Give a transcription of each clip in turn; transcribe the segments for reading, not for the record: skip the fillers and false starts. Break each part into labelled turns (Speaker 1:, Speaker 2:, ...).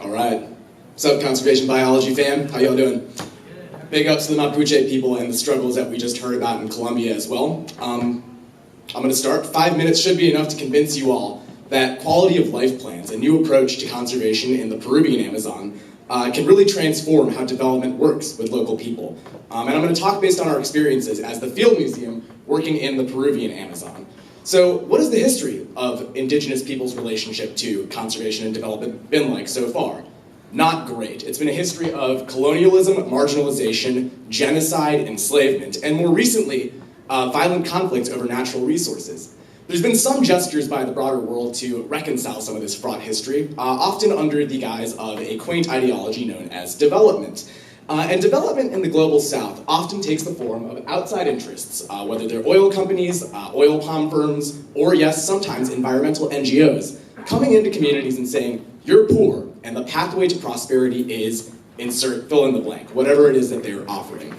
Speaker 1: All right. What's up, conservation biology fam? How y'all doing? Big ups to the Mapuche people and the struggles that we just heard about in Colombia as well. I'm going to start. 5 minutes should be enough to convince you all that quality of life plans, a new approach to conservation in the Peruvian Amazon, can really transform how development works with local people. And I'm going to talk based on our experiences as the field museum working in the Peruvian Amazon. So what has the history of indigenous people's relationship to conservation and development been like so far? Not great. It's been a history of colonialism, marginalization, genocide, enslavement, and more recently, violent conflicts over natural resources. There's been some gestures by the broader world to reconcile some of this fraught history, often under the guise of a quaint ideology known as development. And development in the global south often takes the form of outside interests, whether they're oil companies, oil palm firms, or yes, sometimes environmental NGOs, coming into communities and saying, you're poor, and the pathway to prosperity is insert, fill in the blank, whatever it is that they're offering.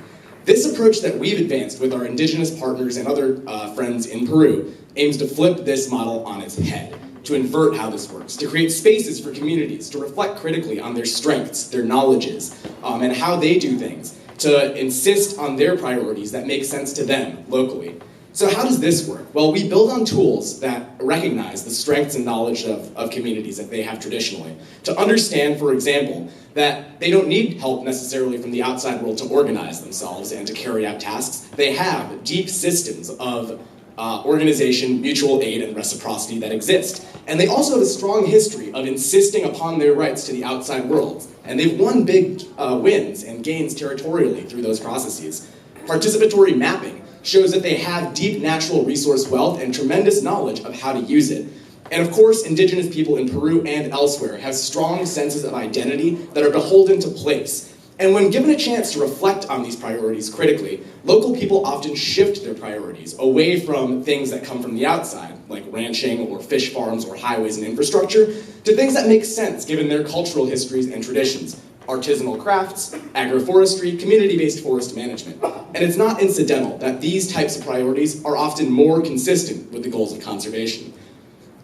Speaker 1: This approach that we've advanced with our indigenous partners and other friends in Peru aims to flip this model on its head, to invert how this works, to create spaces for communities to reflect critically on their strengths, their knowledges, and how they do things, to insist on their priorities that make sense to them locally. So how does this work? Well, we build on tools that recognize the strengths and knowledge of communities that they have traditionally, to understand, for example, that they don't need help necessarily from the outside world to organize themselves and to carry out tasks. They have deep systems of organization, mutual aid, and reciprocity that exist. And they also have a strong history of insisting upon their rights to the outside world. And they've won big wins and gains territorially through those processes. Participatory mapping shows that they have deep natural resource wealth and tremendous knowledge of how to use it. And of course, indigenous people in Peru and elsewhere have strong senses of identity that are beholden to place. And when given a chance to reflect on these priorities critically, local people often shift their priorities away from things that come from the outside, like ranching or fish farms or highways and infrastructure, to things that make sense given their cultural histories and traditions. Artisanal crafts, agroforestry, community-based forest management. And it's not incidental that these types of priorities are often more consistent with the goals of conservation.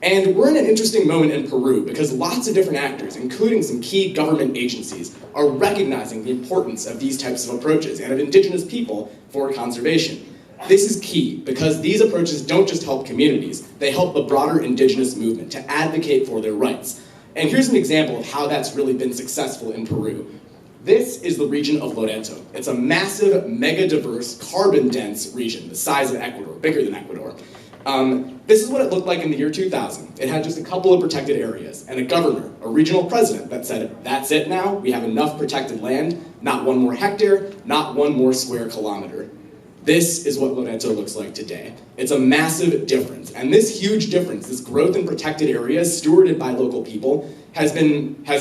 Speaker 1: And we're in an interesting moment in Peru because lots of different actors, including some key government agencies, are recognizing the importance of these types of approaches and of indigenous people for conservation. This is key because these approaches don't just help communities, they help the broader indigenous movement to advocate for their rights. And here's an example of how that's really been successful in Peru. This is the region of Loreto. It's a massive, mega-diverse, carbon-dense region, the size of Ecuador, bigger than Ecuador. This is what it looked like in the year 2000. It had just a couple of protected areas and a governor, a regional president that said, that's it now, we have enough protected land, not one more hectare, not one more square kilometer. This is what Loreto looks like today. It's a massive difference. And this huge difference, this growth in protected areas stewarded by local people, has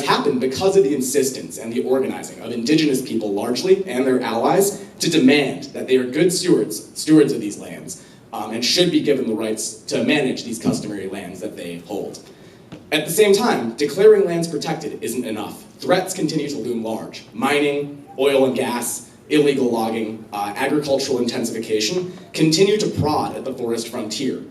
Speaker 1: happened because of the insistence and the organizing of indigenous people largely and their allies to demand that they are good stewards of these lands and should be given the rights to manage these customary lands that they hold. At the same time, declaring lands protected isn't enough. Threats continue to loom large. Mining, oil and gas, illegal logging, agricultural intensification continue to prod at the forest frontier.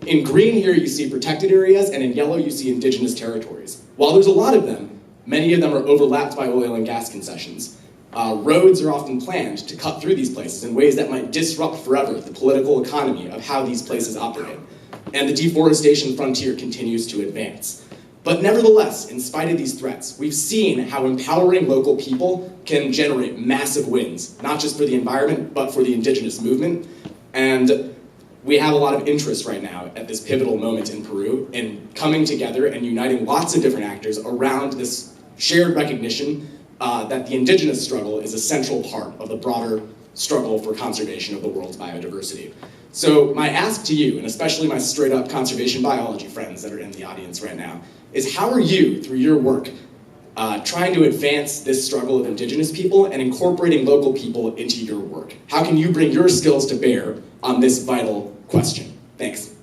Speaker 1: In green here you see protected areas, and in yellow you see indigenous territories. While there's a lot of them, many of them are overlapped by oil and gas concessions. Roads are often planned to cut through these places in ways that might disrupt forever the political economy of how these places operate. And the deforestation frontier continues to advance. But nevertheless, in spite of these threats, we've seen how empowering local people can generate massive wins, not just for the environment, but for the indigenous movement. And we have a lot of interest right now at this pivotal moment in Peru in coming together and uniting lots of different actors around this shared recognition that the indigenous struggle is a central part of the broader struggle for conservation of the world's biodiversity. So my ask to you, and especially my straight-up conservation biology friends that are in the audience right now, is how are you, through your work, trying to advance this struggle of indigenous people and incorporating local people into your work? How can you bring your skills to bear on this vital question? Thanks.